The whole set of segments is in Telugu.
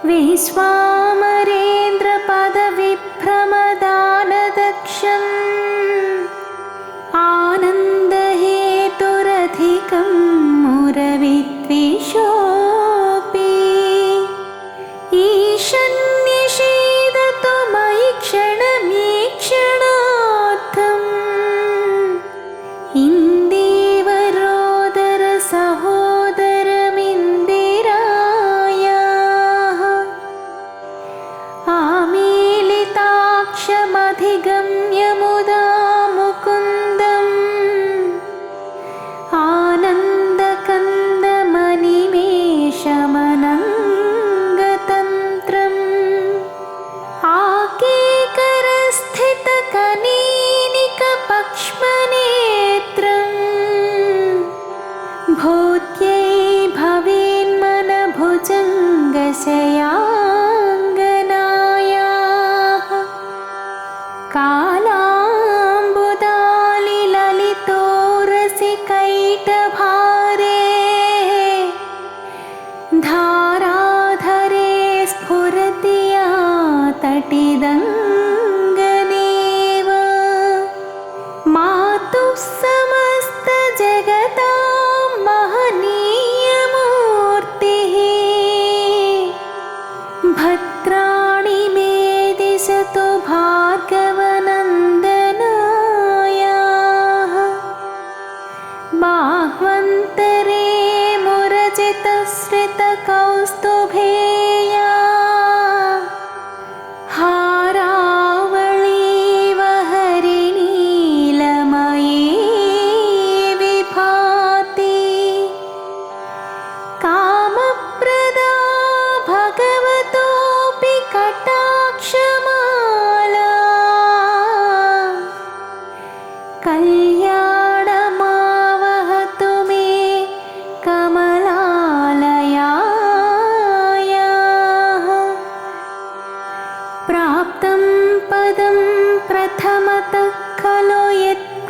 विश्वामरेन्द्रपदविभ्रमदानदक्षम् आनन्दहेतुरधिकं मुरविद्विषोऽपि ईशन्निषीदतु मयि क्षणमीक्षणार्थम् इन्दीवरोदर सहोदरमिन्दिरायाः आमीलिताक्षमधिगम्य मुदा मुकुन्दम् आनन्दकन्दमनिमेषमनङ्गतन्त्रम् आकेकरस्थितकनीनिकपक्ष्मनेत्रम् भूत्यै भवेन्मनभुजङ्गशयाङ्गनायाः कालाम्बुदालिललितोरसिकैटभारे धाराधरे स्फुरति या तटिदङ्गनेव मातुः समस्तजगतां महनीयमूर्तिः भद्राणि मे दिशतु भार्गवनन्दनायाः बाह्वन्तरे मुरजितश्रितकौस्तुभेया हारावळीवहरिणीलमये विभाति कामप्रदा भगवतोऽपि कटाक्षमाला कल्याणमावहतु मे कमलालयायाः प्राप्तं पदं प्रथमतः खलु यत्प्रभावात्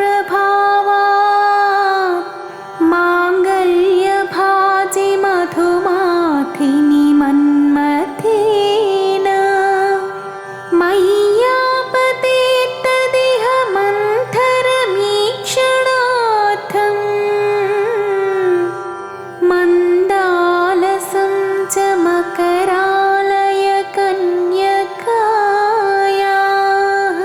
माङ्गल्यभाजि मधुमाथिनि मन्मथेन मय्यापतेत्तदिह मन्थरमीक्षणार्थम् मन्दालसं च मकरालयकन्यकायाः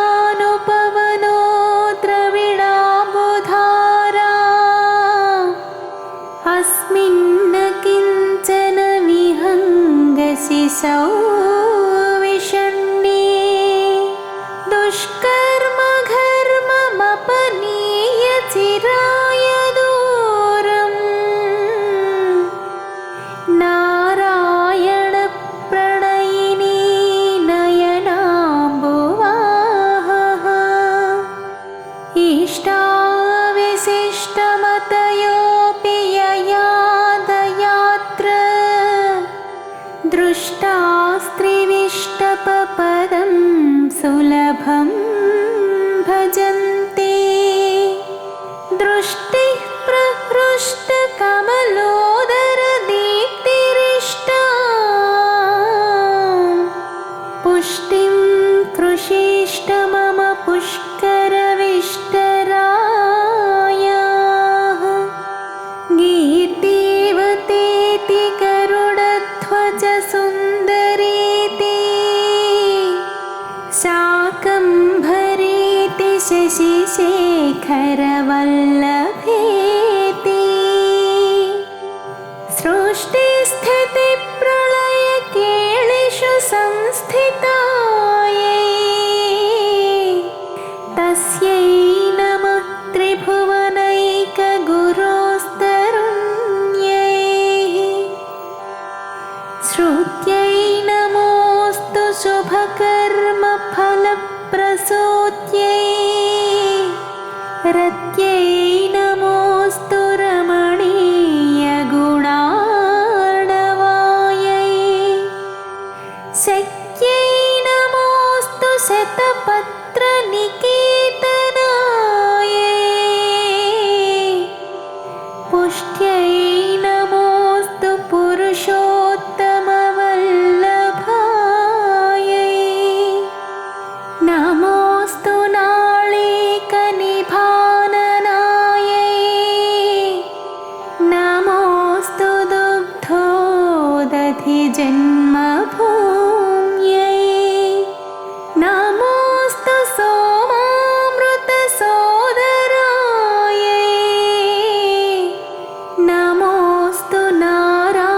दद्याद्धयानुपवनो द्रविडाम्बुधारा अस्मिन्न किञ्चन विहङ्गशिशौ विषण्णे दुष्कर्मघर्ममपनीय चिराय दूरम् नारायणप्रणयिनी नयनाम्बुवाहः इष्टाविशिष्टमतयोऽपि ययादयात्र दृष्टास्त्रिविष्टपपदं सुलभं भजन्ते दृष्टिः प्रहृष्टकमलोदरदीप्तिरिष्टा पुष्टिं कृषीष्ट मम पुष्करविष्टरायाः गीर्देवतेति गरुडध्वज सुन्दरीति शाकम्भरीति शशिशेखरवल्लभेति सृष्टिस्थितिप्रलयकेलिषु संस्थितायै तस्यै नमः त्रिभुवनैकगुरोस्तरुण्यै श्रुत्यै नमोऽस्तु शुभकर्मफलप्रसूत्यै रत्यै नमोऽस्तु रमणीयगुणार्णवायै शक्यै नमोऽस्तु शतपत्रनिकेतनायै पुष्ट्यै नमोऽस्तु पुर जन्मभूम्यै नमोऽस्तु सोमामृतसोदरायै नमोऽस्तु नारायणवल्लभायै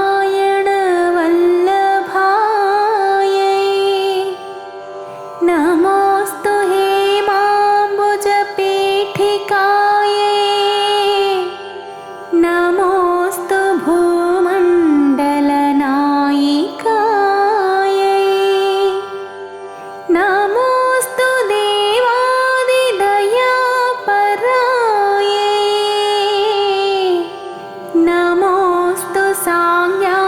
नमोऽस्तु हेमाम्बुजपीठिकायै नमोऽस्तु भूमण्डलनायिकायै नमोऽस्तु देवादिदयापरायै नमोऽस्तु साङ्गायुधवल्लभायै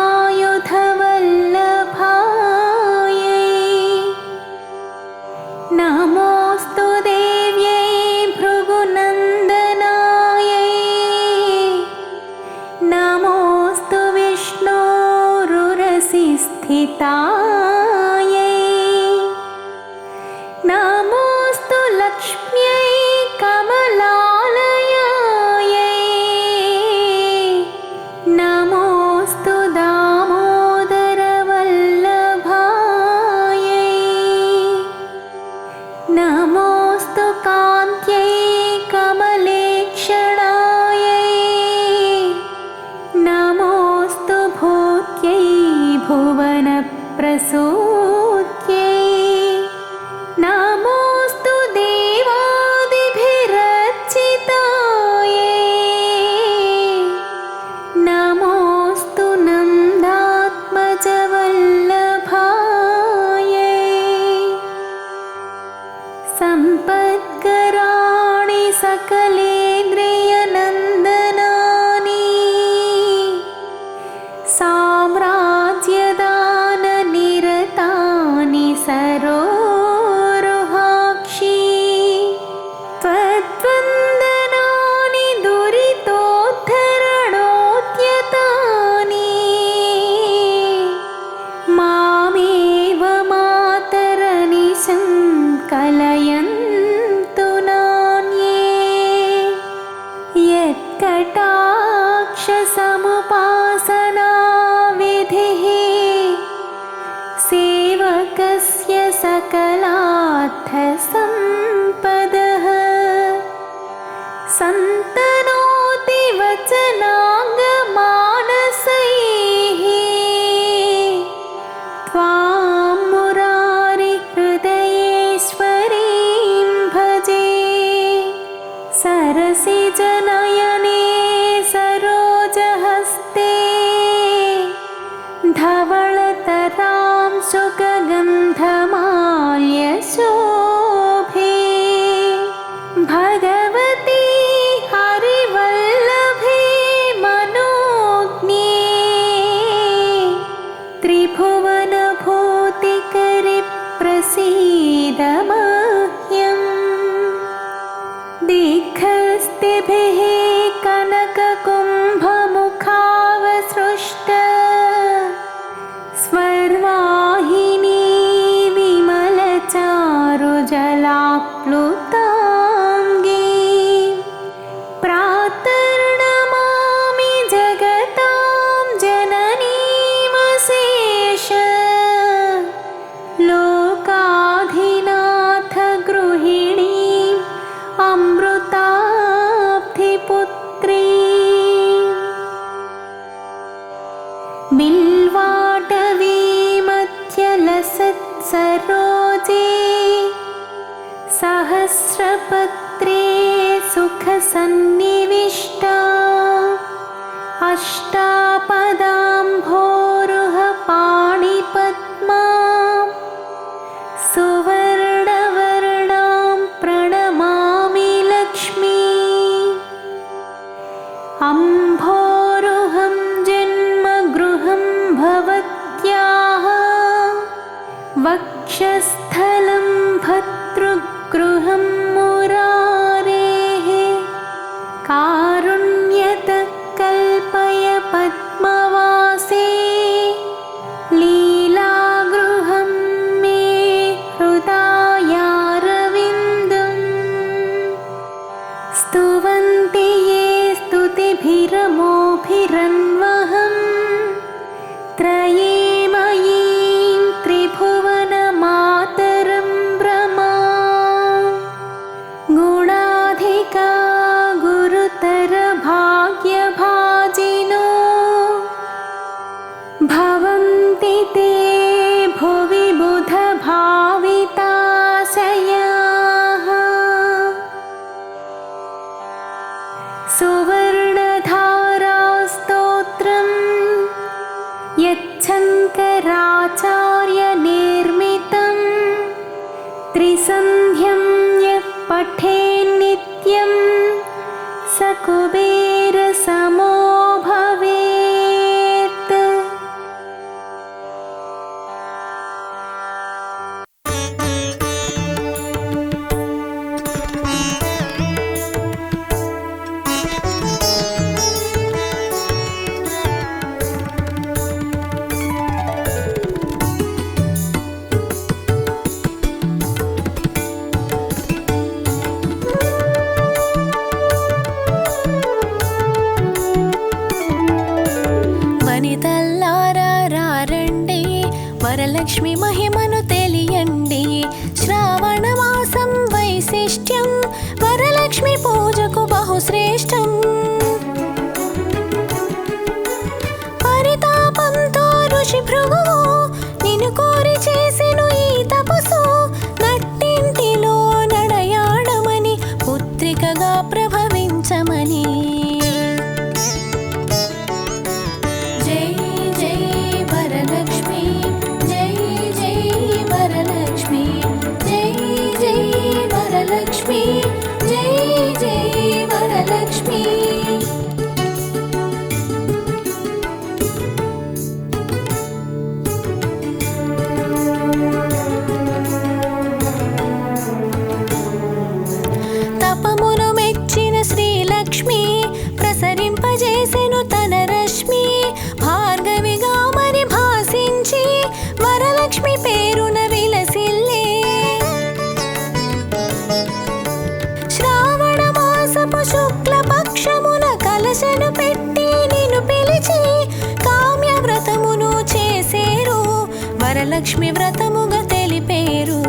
नमोऽस्तु देव्यै भृगुनन्दनायै नमोऽस्तु विष्णोरुरसि स्थितायै नमोऽस्तु लक्ष्म्यै कमलालयायै नमोऽस्तु दामोदरवल्लभायै नमोऽस्तु कान्त्यै कमलेक्षणायै नमोऽस्तु भूत्यै भुवनप्रसूत्यै नमोऽस्तु देवादिभिरर्चितायै नमोऽस्तु नन्दात्मजवल्लभायै सम्पत्कराणि सकलेन्द्रियनन्दनानि साम्राज्यदाननिरतानि सरोरुहाक्षी त्वद्वन्दनानि दुरितोद्धरणोद्यतानि मामेव मातरनिशं कलयन्तु नान्ये यत्कटाक्षसमुपासनाविधिः सेवकस्य सकलार्थसम्पदः सन्तनोति वचनाङ्गमानसैः त्वां मुरारिहृदयेश्वरीं भजे सरसिजनयने सरोजहस्ते धवलतरां शुकगन्धमाल्यशोभे भगवती हरिवल्लभे मनोज्ञे त्रिभुवनभूतिकरि प्रसीद मह्यम् दीर्घस्तिभिः कनककुम्भमुखावसृष्ट स्वर्वाहिनी विमलचारुजलाप्लुताङ्गी प्रातर्नमामि जगतां जननीमशेष लोकाधिनाथ गृहिणीम् अमृताब्धिपुत्री बिल्वाटवीमध्यलसत्सरोजे सहस्रपत्रे सुखसन्निविष्टा अष्टापदाम्भोरुहपाणिपद्मा सुवर्णवर्णां प्रणमामि लक्ष्मी अम्भोरुहं जन्मगृहं भवत्याः वक्षस्थलं भर्तृगृहं मुरारेः कारुण्यतः कल्पय पद्मवासे लीलागृहं मे हृदयारविन्दम् स्तुवन्ति ये स्तुतिभिरमोभिरन्वहं त्रये शङ्कराचार्यनिर्मितं त्रिसन्ध्यं यः पठेन्नित्यं स कुबेरसमो भवेत्। వరలక్ష్మి మహిమను తెలియండి. శ్రావణ మాసం వైశిష్ట్యం వరలక్ష్మి పూజకు బహుశ్రేష్టం. పరితాపంతో ఋషి భృగువు నిన్ను కోరి చేసెను ఈ తపస్సు. నట్టింటిలో నడయాడమని పుత్రికగా ప్రభవించమని. తపమును మెచ్చిన శ్రీలక్ష్మి ప్రసరింపజేసెను తన రశ్మి. భార్గవిగా మరి భాసించి వరలక్ష్మి పేరున విలసిల్లే. శ్రావణ మాసపు శుక్ల పక్షమున కలశను పెట్టి నిన్ను పిలిచి కామ్య వ్రతమును చేసేరు. వరలక్ష్మి వ్రతముగా తెలిపేరు.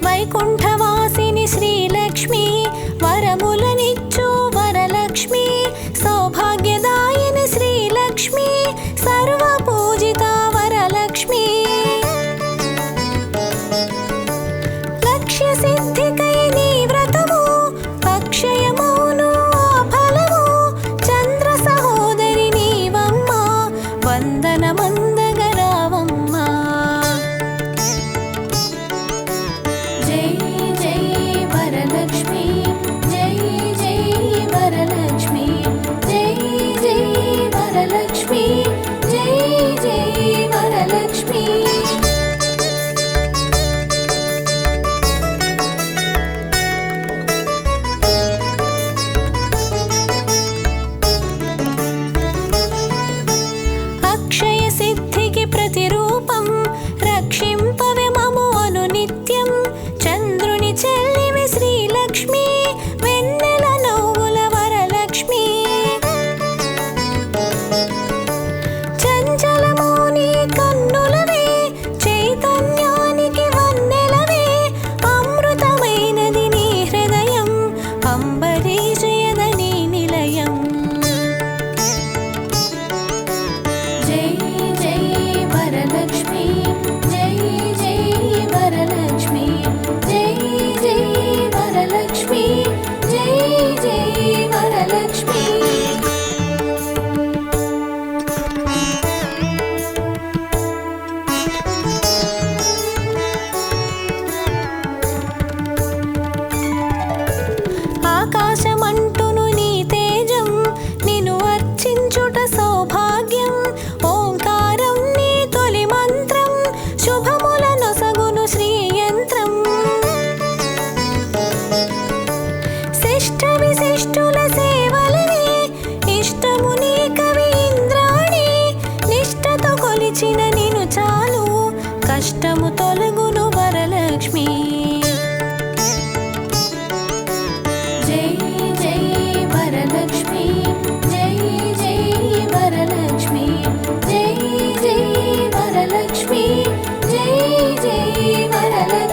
వైకుంఠవాసిని శ్రీలక్ష్మి వరములనిచ్చు వరలక్ష్మి. సౌభాగ్యదాయిని శ్రీలక్ష్మి సర్వపూజిత వరలక్ష్మి. లక్ష్య సిద్ధికై నీ వ్రతము అక్షయమును ఆ ఫలము. చంద్ర సహోదరి నీవమ్మ వందనమందగరావమ్మ. జై జై వరలక్ష్మి జై జై వరలక్ష్మి జై జై వరలక్ష్మి జై జై వరలక్ష్మి. అక్షయ సిద్ధికి ప్రతిరూపం రక్షింపవే మము అను నిత్యం. చంద్రుని చెల్లివి శ్రీలక్ష్మి వెన్నెల నవ్వుల వరలక్ష్మి. చంచలము నీ కన్నులవే చైతన్యానికి వన్నెలవే. అమృతమైనది నీ హృదయం అంబరీషయదని నిలయం. జై జై వరలక్ష్మి జై జై వరలక్ష్మి జై జై వరలక్ష్మి జై జై వరలక్ష్మి. ఆకాశమంటును నీ తేజం నిన్ను అర్చించుట సౌభాగ్యం. ఓంకారం నీ తొలి మంత్రం శుభముల నొసగును శ్రీయంత్రం. శిష్ట విశిష్టుల సేవలని ఇష్టము నీ కవి ఇంద్రాణి. నిష్టతో కొలిచిన నిన్ను చాలు కష్టము తొలగును వరలక్ష్మి. జై జై వరలక్ష్మి జై జై వరలక్ష్మి జై జై వరలక్ష్మి జై జై వరలక్ష్మి.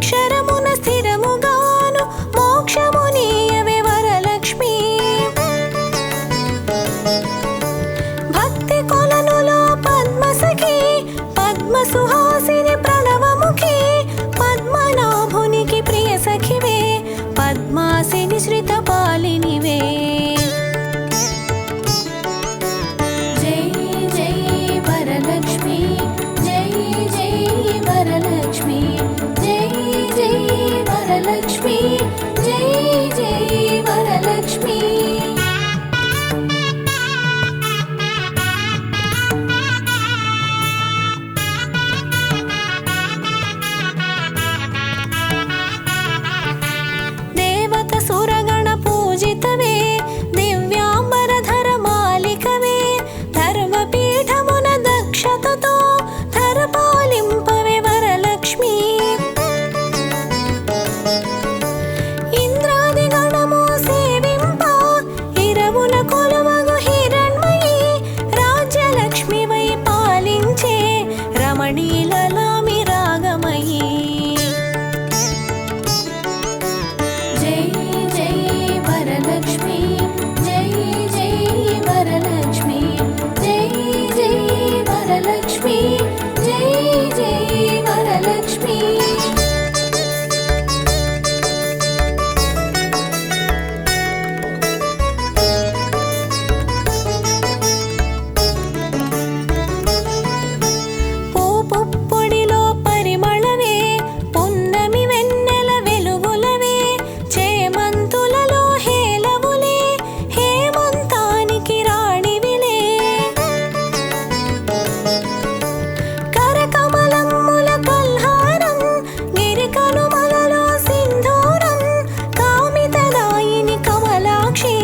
అక్షరమున స్థిరముగాను మోక్షమునీయవే వరలక్ష్మి. భక్తి కొలనులో పద్మసఖి పద్మసుహాసిని ప్రణవముఖి పద్మనాభునికి ప్రియ సఖివే పద్మాసిని శ్రితపాలినివే. జై జై వరలక్ష్మి జై జై వరలక్ష్మి జై జై వరలక్ష్మి జై జై వరలక్ష్మి. దేవత సురగణ పూజితవే దివ్యాంబరధర మాలికవే ధర్మపీఠమున దక్షతతో ధరపాలింపవే వరలక్ష్మి. ఇంద్రాది గణము సేవింప ఇరవున కొలువగు హిరణ్మయి రాజ్యలక్ష్మివై పాలించే రమణీలలామి రాగమయీ. జై జై వరలక్ష్మి జై జై వరలక్ష్మి జై జై వరలక్ష్మి జై జై వరలక్ష్మి. పూపుప్పొడిలో పరిమళవే పున్నమి వెన్నెల వెలుగులవే చేమంతులలో హేలవులే హేమంతానికి రాణివిలే. కరకమలమ్ముల కల్హారం గిరికనుమలలో సింధూరం కామితదాయిని కమలాక్షి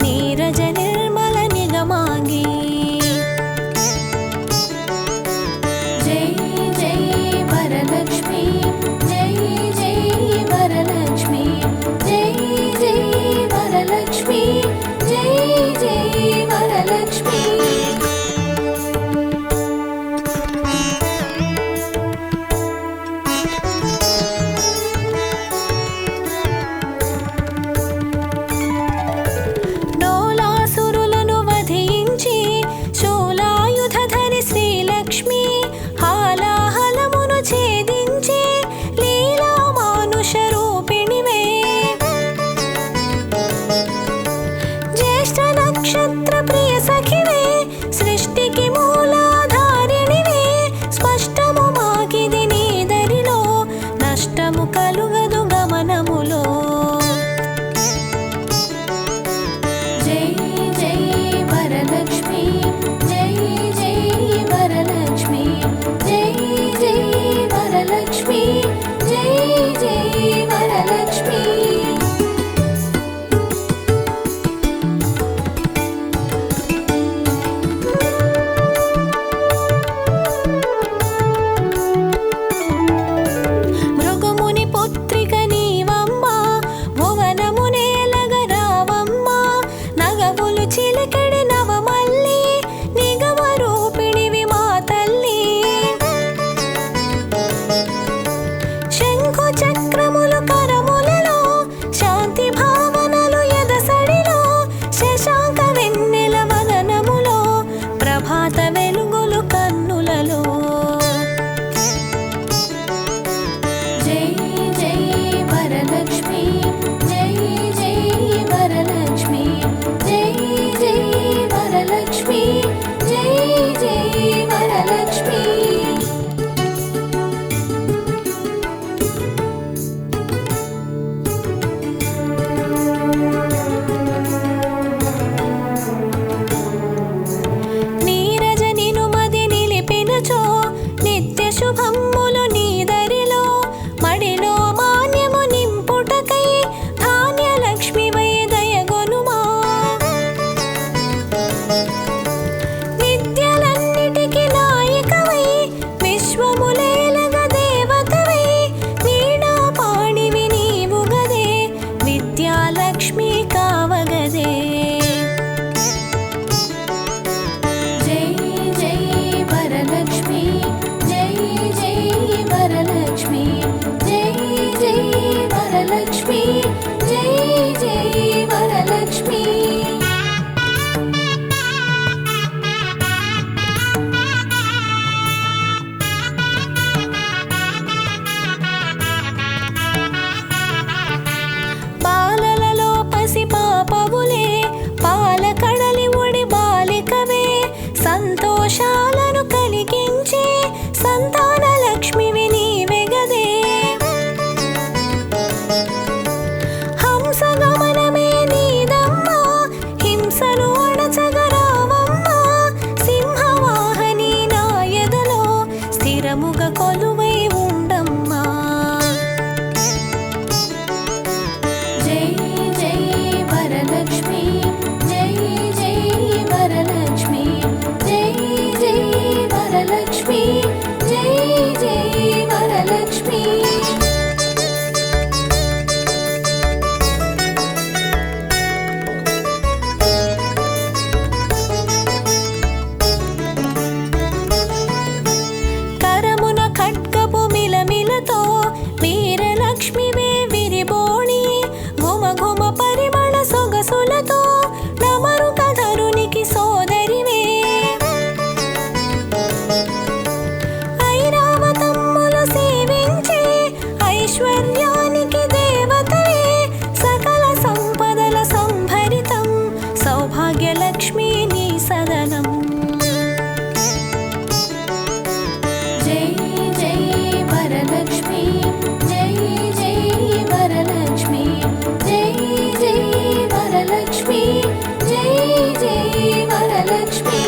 నీరజ నిర్మల నిగమాంగి. జై జై వరలక్ష్మి జై జై వరలక్ష్మి జై జై వరలక్ష్మి జై జై వరలక్ష్మి. డోలాసురులను వధించి శూలాయుధధరి శ్రీలక్ష్మి హాలాహలమును ఛేదించి లీలా మానుష రూపిణివే. జ్యేష్ఠ నక్షత్ర ప్రియ సఖివే సృష్టికి మూలాధారిణివే స్పష్టము మాకిది నీ దరిలో నష్టము కలుగదు గమనములో. జై జై వరలక్ష్మి జై జై వరలక్ష్మి జై జై వరలక్ష్మి జై జై వరలక్ష్మి. భృగుముని పుత్రిక నీవమ్మ భువనమునేలగ రావమ్మ నగవులు చిలికెడి నవమల్లి నిగమ రూపిణివి మా తల్లి. శంఖు చక్రములు కరములలో ఐశ్వర్యానికి దేవతవే సకల సంపదల సంభరితం సౌభాగ్యలక్ష్మి నీ సదనం జై జై వరలక్ష్మి జై జై వరలక్ష్మి జై జై వరలక్ష్మి జై జై వరలక్ష్మి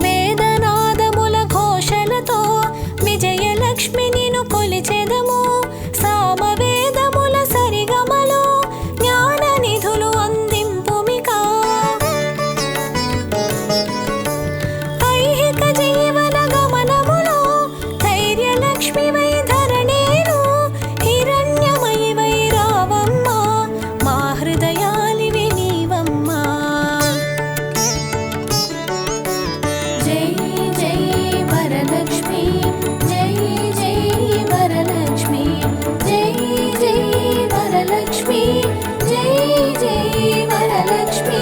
వేదనాదముల ఘోషలతో విజయలక్ష్మి నిన్ను కొలిచెదము సామవేదముల సరిగమలో జ్ఞాన నిధులు అందింపుమికా ఐహిక జీవన గమనములో ధైర్యలక్ష్మి వై ధరణేను హిరణ్యమయి వై రావమ్మ మా హృదయాలివి నీవమ్మా జై జై వరలక్ష్మి జై జై వరలక్ష్మి జై జై వరలక్ష్మి జై జై వరలక్ష్మి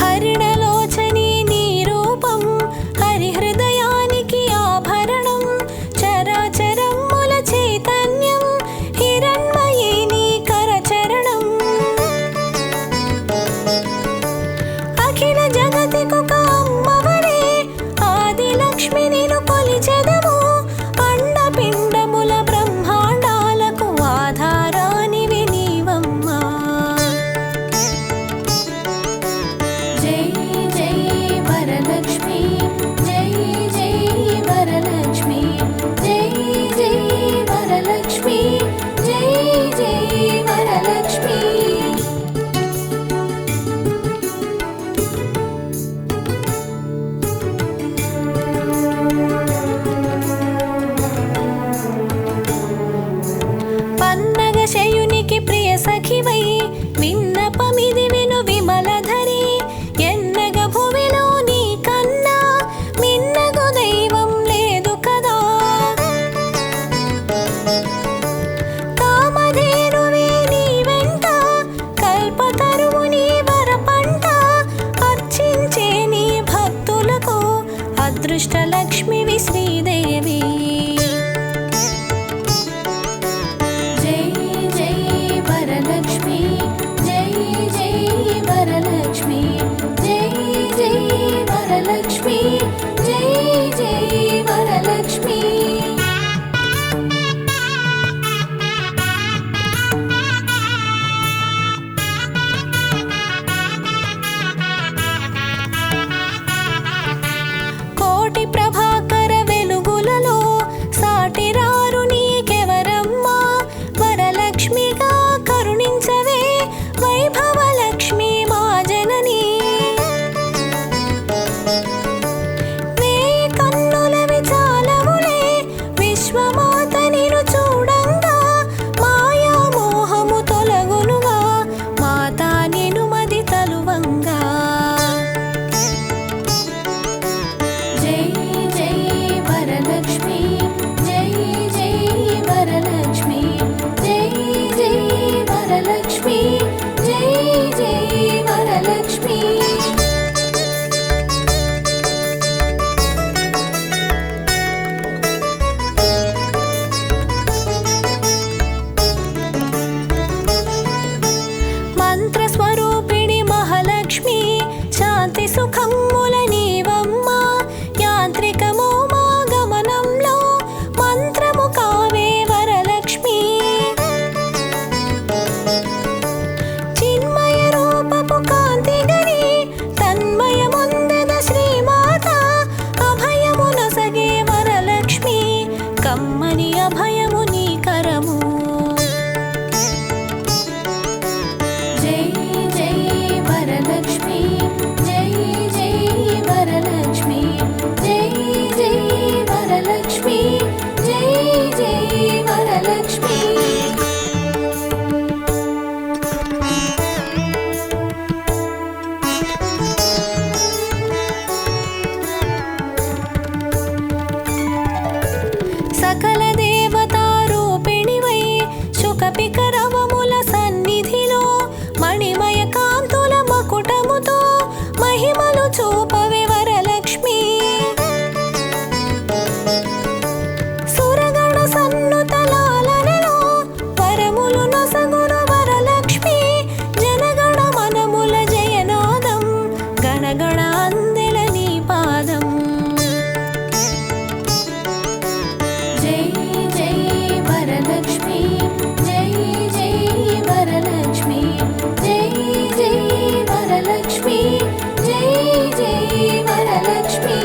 హరిణలోచని నీ రూపం హరిహృదయానికి ఆభరణం చరాచరముల చైతన్యం హిరణ్మయీ నీ కరచరణం అఖిల జగతికొక అమ్మవరే ఆదిలక్ష్మి నిన్ను కొలిచెదము అండపిండముల బ్రహ్మాండాలకు ఆధారానివి నీవమ్మా జై జై వరలక్ష్మి జై జై వరలక్ష్మి జై జై వరలక్ష్మి జై జై వరలక్ష్మి పన్నగ శయునికి ప్రియ సఖివై విన్నపమిది విను విమలధరి ఎన్నగ భువిలో నీ కన్నా మిన్నగు దైవం లేదు కదా కామధేనువే నీ వెంట కల్పతరువు నీ వరపంట అర్చించే నీ భక్తులకు అదృష్టలక్ష్మివి శ్రీదేవి జై జై వరలక్ష్మి జై జై వరలక్ష్మి జై జై వరలక్ష్మి జై జై వరలక్ష్మి కోటి ప్రభాకర వెలు అందెల నీ పాదం. జై జై వరలక్ష్మి, జై జై వరలక్ష్మి, జై జై వరలక్ష్మి, జై జై వరలక్ష్మి.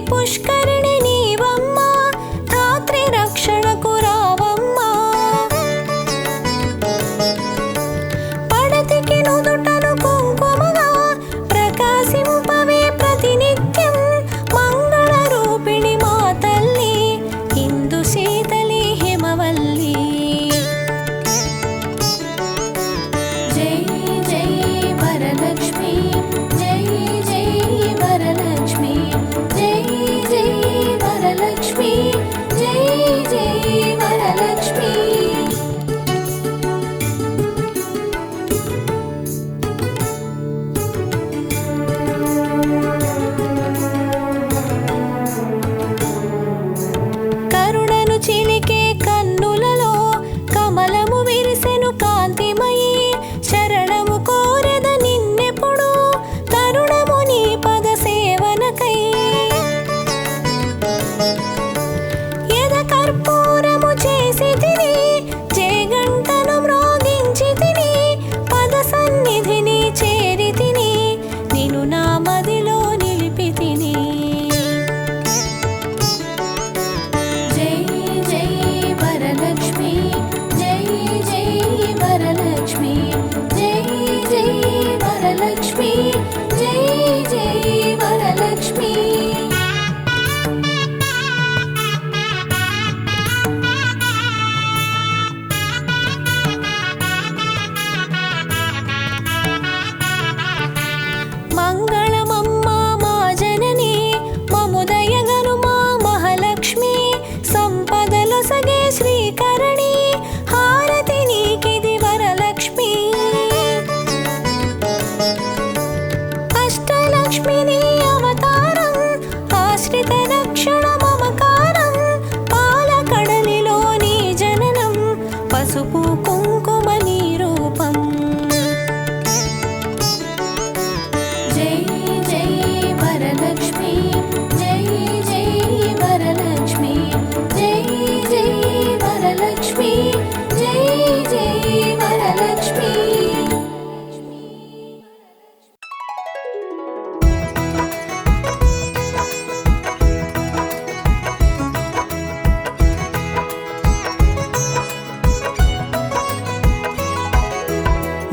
పుష్కరిణి నీవమ్మ, ధాత్రి రక్షణకు రావమ్మ. పడతికి నుదుటను కుంకుమగా ప్రకాశింపవే ప్రతినిత్యం. మంగళ రూపిణి మా తల్లి, ఇందు శీతలి హిమవల్లి. జై జై వరలక్ష్మి, జై జై వరలక్ష్మి, జై జై వరలక్ష్మి, జై జై వరలక్ష్మి. కరుణను చిలికే కన్నులలో కమలము విరిసెను కాంతిమయి. శరణము కోరెద నిన్నెప్పుడు, తరుణము నీ పద సేవనకై. ఎద కర్పూరము చేసి తిని, జయగంటను మ్రోగించి తిని, పద సన్నిధిని చేరి తిని, నిన్ను నా మదిలో నిలిపి తిని. జై జై వరలక్ష్మి, జై జై వరలక్ష్మి, జై జై వరలక్ష్మి, జై జై వరలక్ష్మి. మంగళమమ్మ మా జనని, మముదయగను మా మహాలక్ష్మి. సంపదలొసగే శ్రీకరణి, హారతి నీకిది వరలక్ష్మి. అష్టలక్ష్మి నీ అవతారం, ఆశ్రిత రక్షణ మమకారం. పాలకడలిలో నీ జననం, పసుపు కుంకుమ నీ రూపం. జై జై వరలక్ష్మి, జై జై వరలక్ష్మి, జై జై వరలక్ష్మి, జై జై వరలక్ష్మి.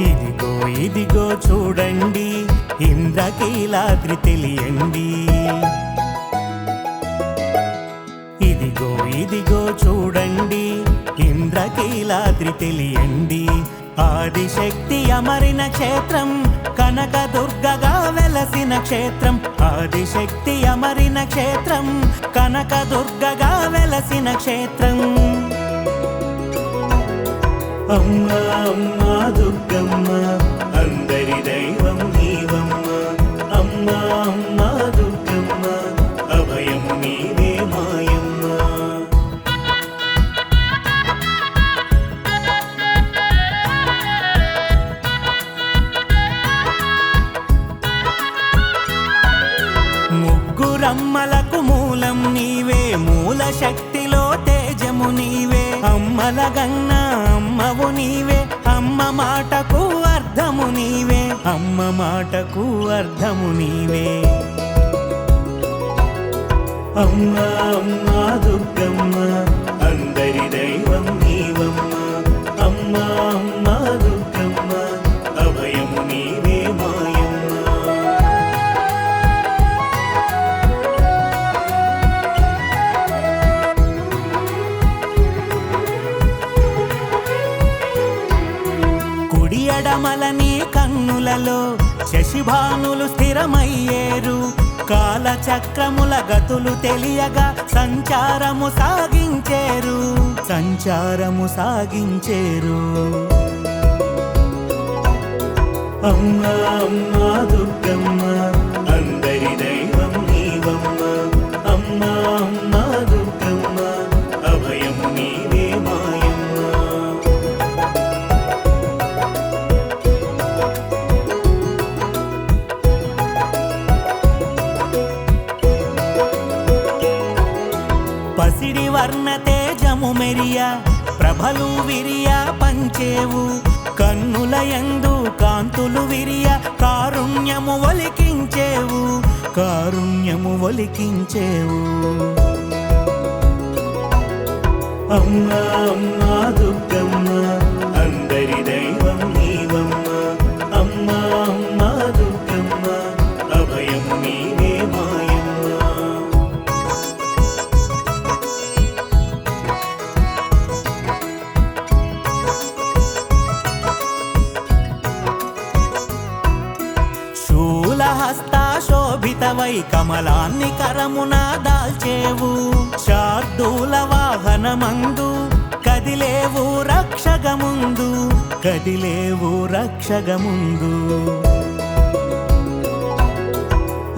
ఇదిగో ఇదిగో చూడండి, ఇంద్రకీలాద్రి తెలియండి. ఇదిగో ఇదిగో చూడండి, ఇంద్రకీలాద్రి తెలియండి. ఆదిశక్తి అమరిన క్షేత్రం, కనకదుర్గగా వెలసిన క్షేత్రం. ఆదిశక్తి అమరిన క్షేత్రం, కనకదుర్గగా వెలసిన క్షేత్రం. అమ్మా అమ్మా దుర్గమ్మ, అందరి దైవం నీవమ్మ. అమ్మా అమ్మా దుర్గమ్మ, అభయము నీవే మాయమ్మ. ముగ్గురమ్మలకు మూలం నీవే, మూల శక్తిలో తేజము నీవే. అమ్మల గన్న అమ్మవు నీవే, అమ్మ మాటకు అర్థము నీవే. అమ్మ మాటకు అర్థము నీవే. అమ్మా అమ్మా దుర్గమ్మ, అందరి దైవం నీవమ్మ. అమ్మా అమ్మా దుర్గమ్మ, అభయము నీవే మాయమ్మ. కుడి ఎడమల నీ కన్నులలో శశిభానులు స్థిరమయ్యేరు. కాలచక్రముల గతులు తెలియగా సంచారము సాగించేరు, సంచారము సాగించేరు. అమ్మా అమ్మా దుర్గమ్మ అందరి దైవం నీవమ్మ అమ్మా అమ్మా దుర్గమ్మ అభయం నీవే మాయమ్మ పసిడి వర్ణ తేజము మెరియ ప్రభలు విరియ పంచేవు కన్నుల యందు కాంతులు విరియ కారుణ్యము ఒలికించేవు కారుణ్యము ఒలికించేవు అమ్మా అమ్మా దుర్గమ్మ అందరి దైవం నీవమ్మ అమ్మా అమ్మా దుర్గమ్మ అభయం నీవే మాయమ్మ శూలహస్తా శోభితవై కమలాన్ని కరమున దాల్చేవు శార్దూల వాహనమందు కదిలేవు రక్షగముందు కదిలేవు రక్షగముందు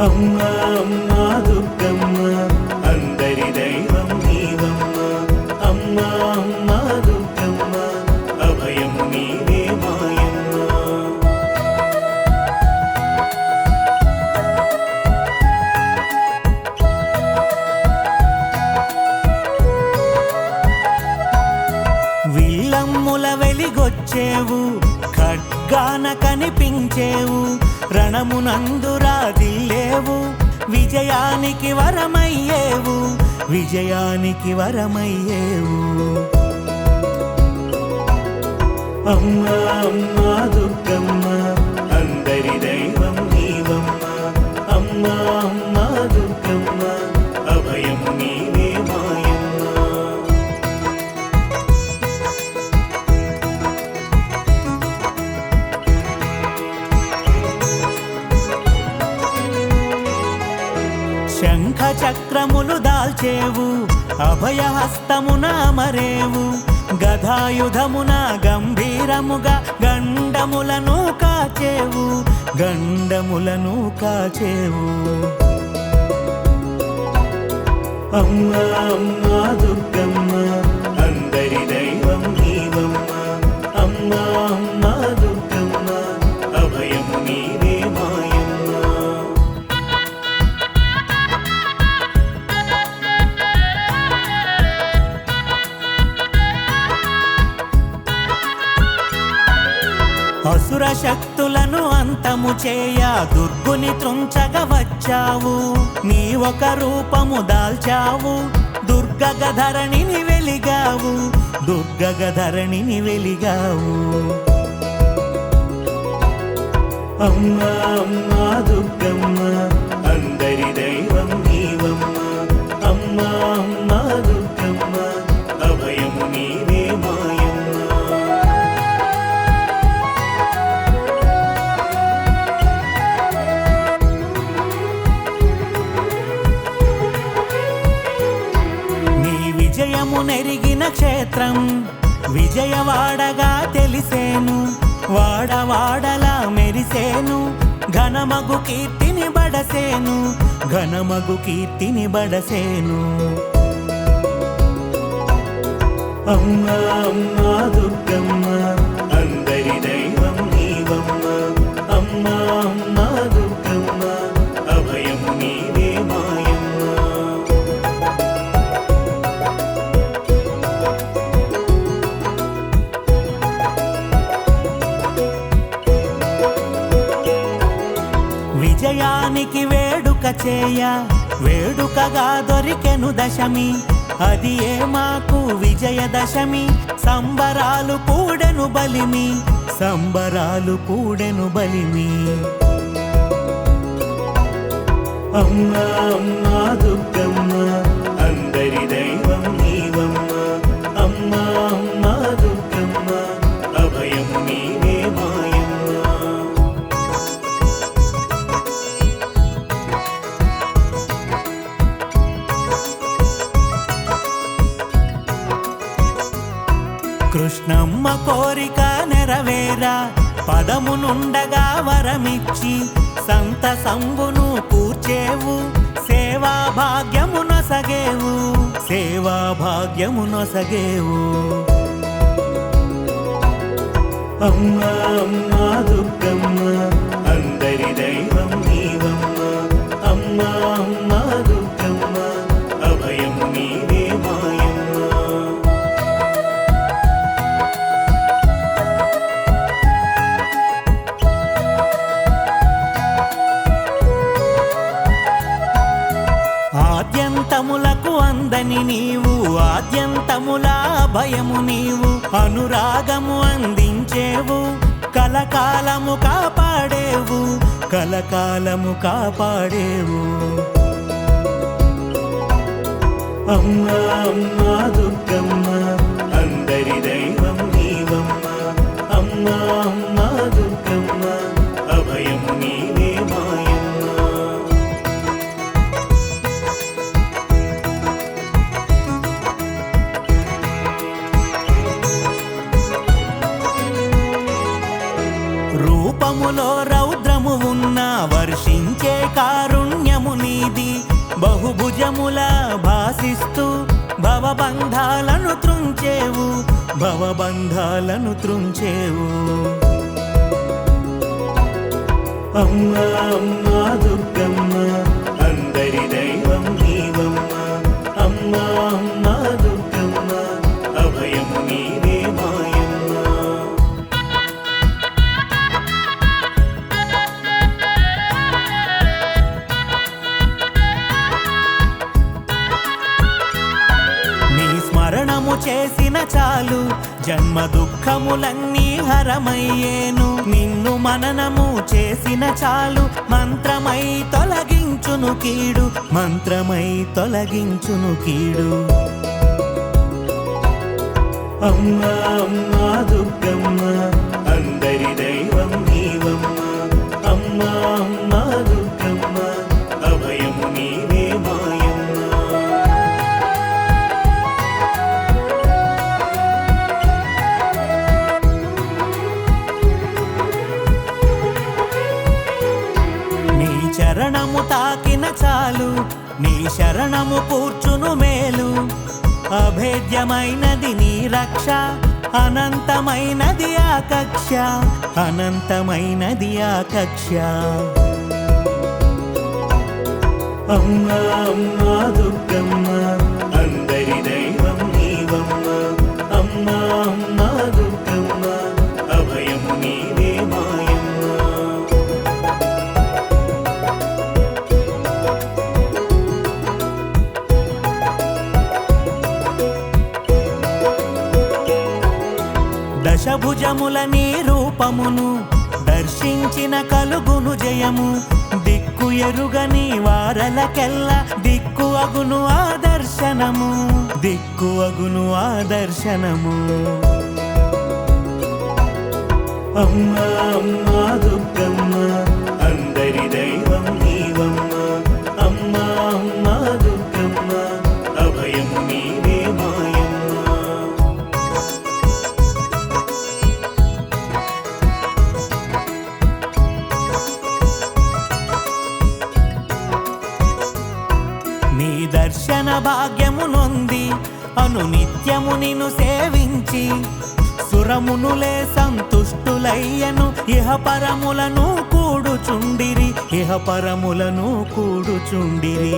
అమ్మా అమ్మా దుర్గమ్మ అందరి దైవం నీవమ్మ అమ్మా అమ్మా దుర్గమ్మ అభయం నీవే మాయమ్మ విల్లమ్ముల వెలిగొచ్చేవు ఖడ్గాన కనిపించేవు రణమునందు రాదిల్లేవు విజయానికి వరమయ్యేవు విజయానికి వరమయ్యేవు అమ్మా అమ్మా దుర్గమ్మ అందరి దైవం నీవమ్మ అమ్మా అమ్మా దుర్గమ్మ అభయం నీవే మాయమ్మ శంఖ చక్రములు దాల్చేవు అభయహస్తమున అమరేవు గదాయుధమున గంభీరముగా గండములను కాచేవు గండములను కాచేవు అమ్మా అమ్మా దుర్గమ్మ అందరి దైవం నీవమ్మ అమ్మా అమ్మా దుర్గమ్మ అభయం నీవే మాయమ్మ అసుర శక్తులను అంతము చేయ దుర్గుని త్రుంచగా వచ్చావు నీ ఒక రూపము దాల్చావు దుర్గగధరణిని వెలిగావు దుర్గగధరణిని వెలిగావు అమ్మా అమ్మా దుర్గమ్మ అందరి దైవం నీవమ్మ అమ్మా అమ్మా దుర్గమ్మ అభయం నీవే మాయమ్మ విజయము నెరిగిన క్షేత్రం విజయవాడగా తెలిసేను వాడవాడలా మెరిసేను ఘనమగు కీర్తిని బడసేను ఘనమగు కీర్తిని బడసేను అమ్మా అమ్మా దుర్గమ్మ అందరి దైవం నీవమ్మ అమ్మా అమ్మా దుర్గమ్మ అభయం నీవే మాయమ్మ విజయానికి వేడుక చేయ వేడుకగా దొరికెను దశమి అది ఏ మాకు విజయదశమి సంబరాలు కూడెను బలిమి సంబరాలు కూడెను బలిమి అమ్మా అమ్మా దుర్గమ్మ అందరి దైవం నీవమ్మ అమ్మా అమ్మా దుర్గమ్మ అభయం నీవే మాయమ్మ కృష్ణమ్మ కోరిక నెరవేరా పదమునుండగా వరమిచ్చి సంతసంబును కూర్చేవు, సేవా భాగ్యమునొసగేవు, సేవా భాగ్యమునొసగేవు. అమ్మా అమ్మా దుర్గమ్మ అందరి దైవం నీవమ్మ, అమ్మా అమ్మా దుర్గమ్మ అభయము నీవే మాయమ్మ. ఆద్యంతములకు అందని నీవు, ఆద్యంతముల భయము నీవు, అనురాగము అందించేవు, కలకాలము కాపాడేవు, కలకాలము కాపాడేవు. అమ్మా అమ్మా దుర్గమ్మ అందరి దైవం నీవమ్మ, అమ్మా అమ్మా దుర్గమ్మ అభయము నీవే మాయమ్మ. రూపములో రౌద్రము ఉన్నా వర్షించే కారుణ్యము నీది, బహుభుజముల భాసిస్తూ భవబంధాలను త్రుంచేవు, భవబంధాలను త్రుంచేవు. అమ్మా అమ్మా దుర్గమ్మ అందరి దైవం నీవమ్మ, అమ్మా అమ్మా దుర్గమ్మ అభయము నీవే మాయమ్మ. నీ స్మరణము చేసిన చాలు జన్మ దుఃఖములన్నీ హరమయ్యేను, నిన్ను మననము చేసిన చాలు మంత్రమై తొలగించును కీడు, మంత్రమై తొలగించును కీడు. అమ్మా అమ్మా దుర్గమ్మ అందరి దైవం నీవమ్మ, అమ్మా అమ్మా దుర్గమ్మ అభయము నీవే మాయమ్మ. నీ చరణము తాకిన చాలు, నీ శరణము కూర్చును మేలు, అభేద్యమైనది నీ రక్ష, అనంతమైనది ఆ కక్ష, అనంతమైనది ఆ కక్ష. అమ్మా అమ్మా దుర్గమ్మ అందరి దైవం నీవమ్మ, అమ్మా అమ్మా దుర్గమ్మ అభయము నీవే మాయమ్మ. దశభుజముల నీ రూపమును దర్శించిన కలుగును జయము, దిక్కు ఎరుగని వారలకెల్లా దిక్కు అగును ఆదర్శనము, దిక్కు అగును ఆదర్శనము. అమ్మా అమ్మా దుర్గమ్మ అందరి దైవం నీవమ్మ, అమ్మా అమ్మా దుర్గమ్మ అభయము నీవే మాయమ్మ. నీ దర్శన భాగ్యము నొంది అనునిత్యము నిన్ను సేవించి, సురమునులే సంతుష్టులయ్యను ఇహపరములను కూడుచుండిరి, ఇహపరములను కూడుచుండిరి.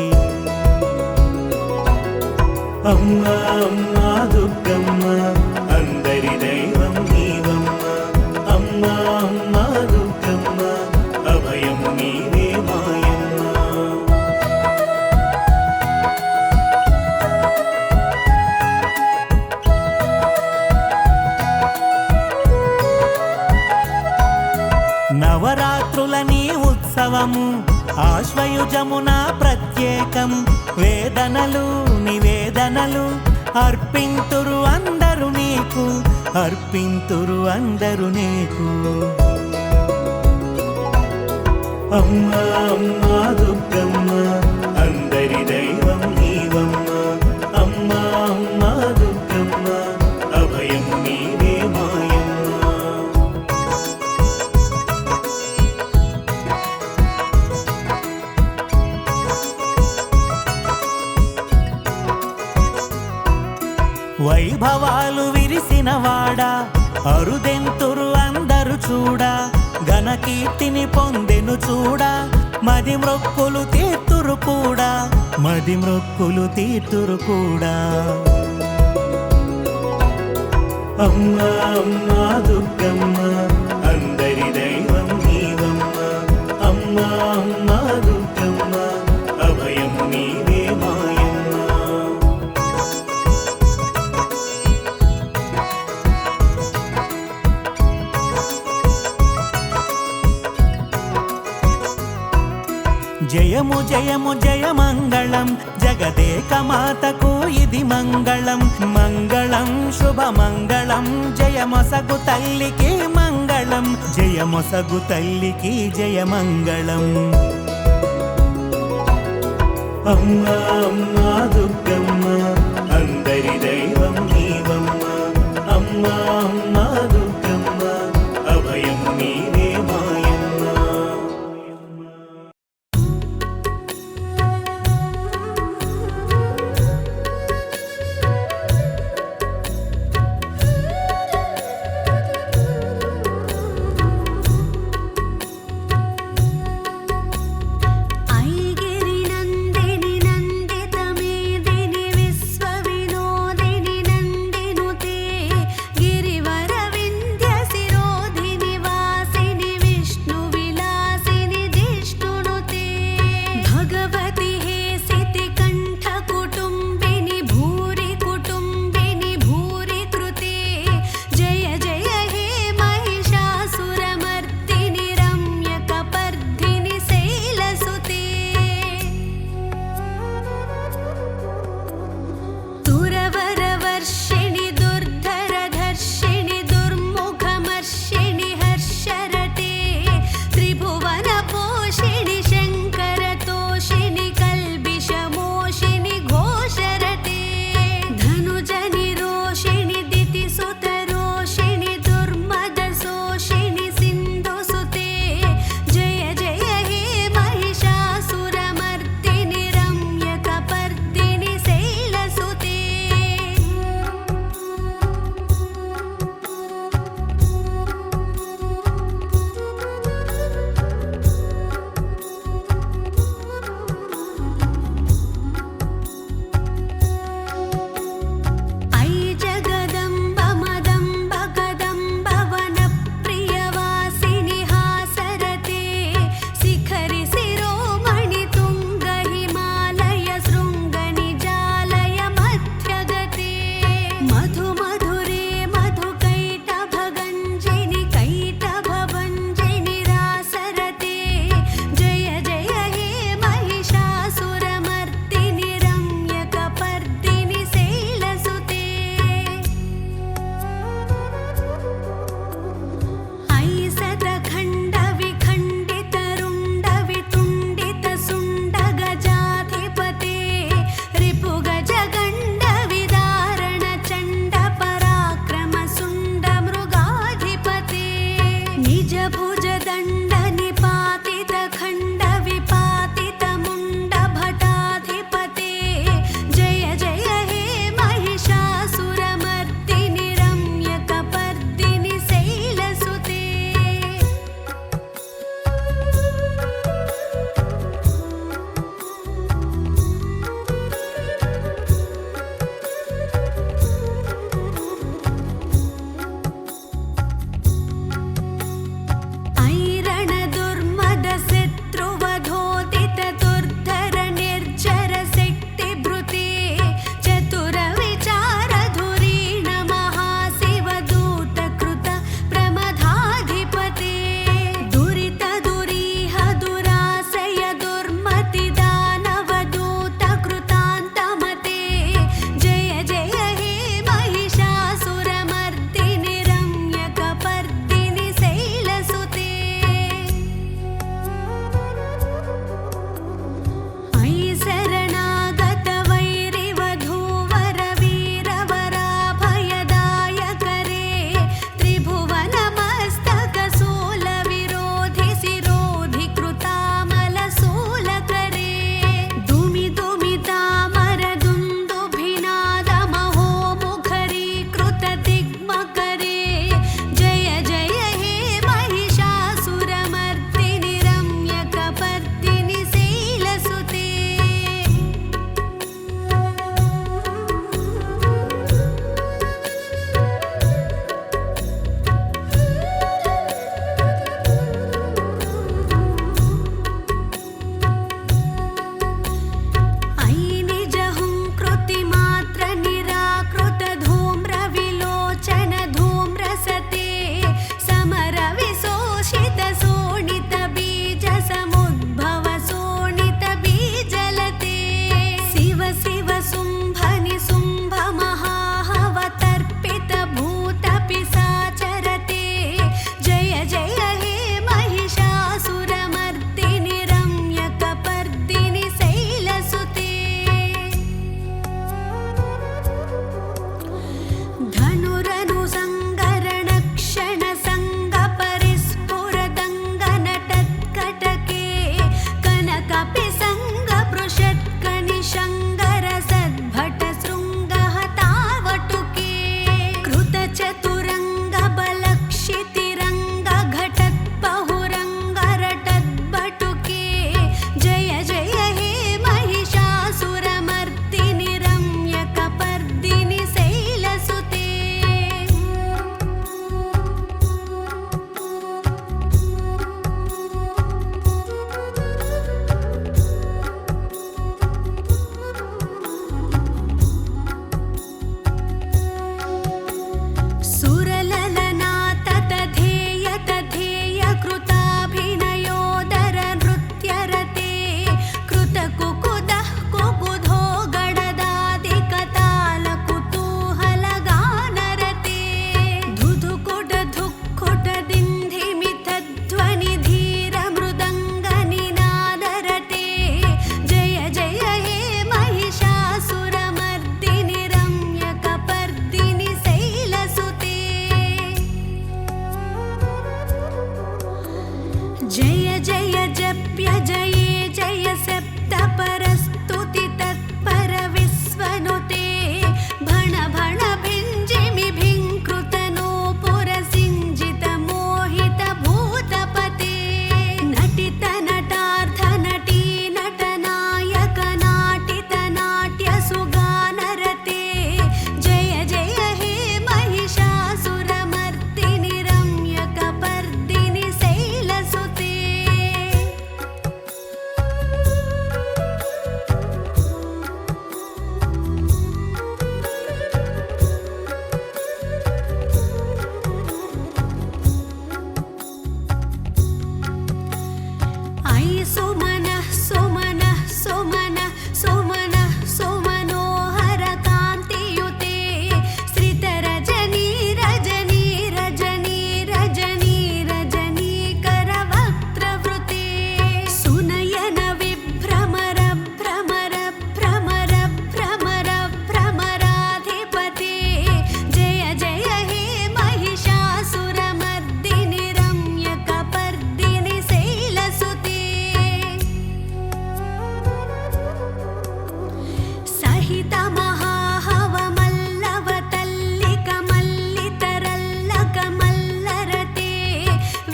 అమ్మా అమ్మా దుర్గమ్మ అందరి దైవం నీవమ్మ, అమ్మా అమ్మా దుర్గమ్మ అభయము నీవే మాయమ్మ. నవరాత్రుల నీ ఉత్సవము ఆశ్వయుజమున ప్రత్యేకం, వేదనలు నివేదనలు అర్పింతురు అందరు నీకు, అర్పింతురు అందరు నీకు. అమ్మా అమ్మా దుర్గమ్మ అందరి దైవం నీవమ్మ, అమ్మా అమ్మా దుర్గమ్మ అభయము నీవే మాయమ్మ. వైభవాలు విరిసినవాడా అరుదెంతురు అందరు చూడా ఘనకీర్తిని పొందెను చూడా మది మ్రొక్కులు తీర్తురు కూడా మది మ్రొక్కులు తీర్తురు కూడా అమ్మా అమ్మా దుర్గమ్మ అందరి దైవం నీవమ్మ అమ్మా అమ్మా దుర్గమ్మ అభయం నీవే మాయమ్మ జయము జయము జయ మంగళం జగదేక మాతకు ఇది మంగళం మంగళం శుభ మంగళం జయమొసగు తల్లికి మంగళం జయమొసగు తల్లికి జయ మంగళం అమ్మా అమ్మా దుర్గమ్మ అందరి దైవం నీవమ్మ అమ్మా అమ్మా దుర్గమ్మ అభయం నీవే మాయమ్మ ऐगिरि नन्दिनि नन्दितमेदिनि विश्वविनोदिनि नन्दिनुते गिरिवरदायिनि जय जय जप्य जये जय सप्तपरस्तुति तत्पर विश्वनुते भण भण भिञ्जिमि भिङ्कृतनो पुरसिञ्जित मोहित भूतपते नटित नटार्थ नटी नटनायक नाटित नाट्य सुगानरते जय जय हे महिषासुरमर्दिनि रम्यकपर्दिनि शैलसुते अयि सुमनः सुमनः सुमनः सुमनः सुमनोहर कान्तियुते श्रितरजनी रजनी रजनी रजनी रजनीकरवक्त्रवृते सुनयन विभ्रमर भ्रमर भ्रमर भ्रमर भ्रमराधिपते जय जय हे महिषासुरमर्दिनि रम्यकपर्दिनि शैलसुते सहित महाहवमल्लवतल्लिक मल्लितरल्लक मल्लरते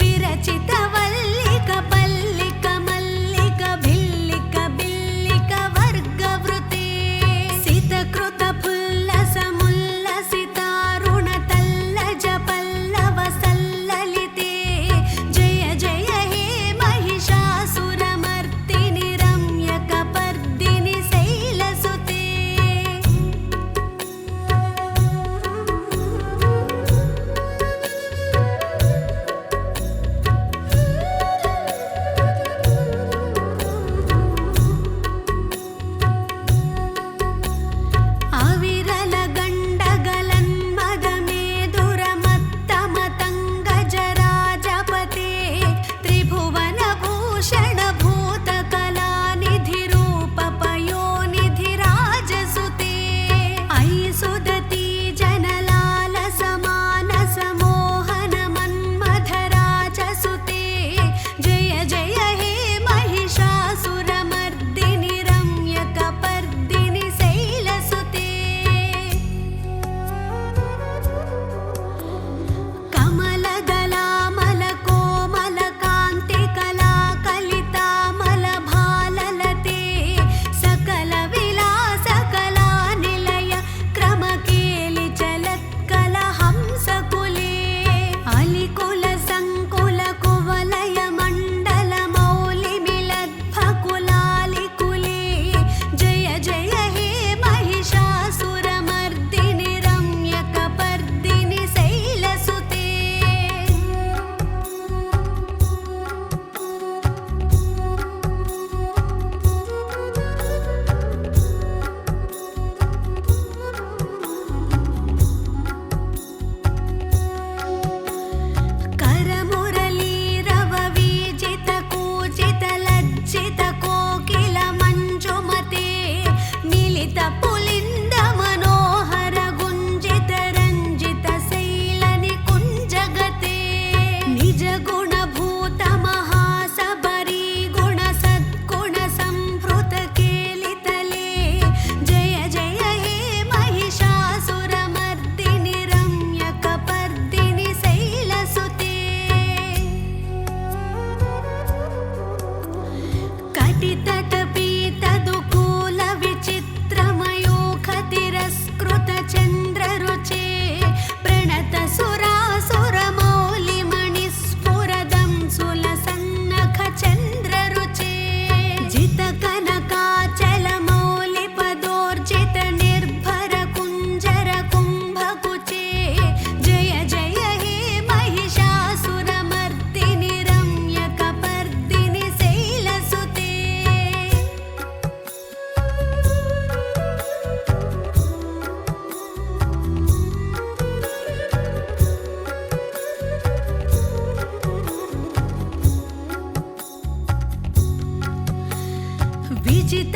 विरचित वल्लिक पल्लिक मल्लिक भिल्लिक बिल्लिक वर्गवृते सितकृत फुल्लस मुल्लसितारुण तल्लज पल्लव सल्ललिते जय जय हे महिषासुरमर्दिनि रम्यकपर्दिनि शैलसुते अविरल गण्डगलन्मदमेधुरमत्तमतङ्गजराजपते त्रिभुवनभूषण भूतकलानिधिरूपपयोनिधिराजसुते अयि सुदती जनलालसमानसमोहन मन्मथराजसुते जय जय हे महिषासुरमर्दिनि रम्यकपर्दिनि शैलसुते कमलदलामलकोमलकान्तिकलाकलितामलभाललते सकलविलासकलानिलय क्रमकेलिचलत्कलहंसकुले अलिकुलसङ्कुलकुवलयमण्डलमौलिमिलद्भकुलालिकुले जय जय हे महिषासुरमर्दिनि रम्यकपर्दिनि शैलसुते करमुरलीरववीजितकूजितलज्जितकोकिलमञ्जुमते मिलितपुलिन्दमनोहर गुञ्जितरञ्जितशैलनिकुञ्जगते निजगुणभूत महासबरी गुणसद्गुणसंभृतकेलितले जय जय हे महिषासुरमर्दिनि रम्यकपर्दिनि शैलसुते कटितटपीतदुकूलविचित्रमयूखतिरस्कृतचन्द्ररुचे प्रणतसुरासुरमौलिमणिस्फुरदं सुलसन्नखचन्द्ररुचे जितकनकाचलमौलिपदोर्जितनिर्भरकुञ्जरकुम्भकुचे जय जय हे महिषासुरमर्दिनि रम्यकपर्दिनि शैलसुते विजित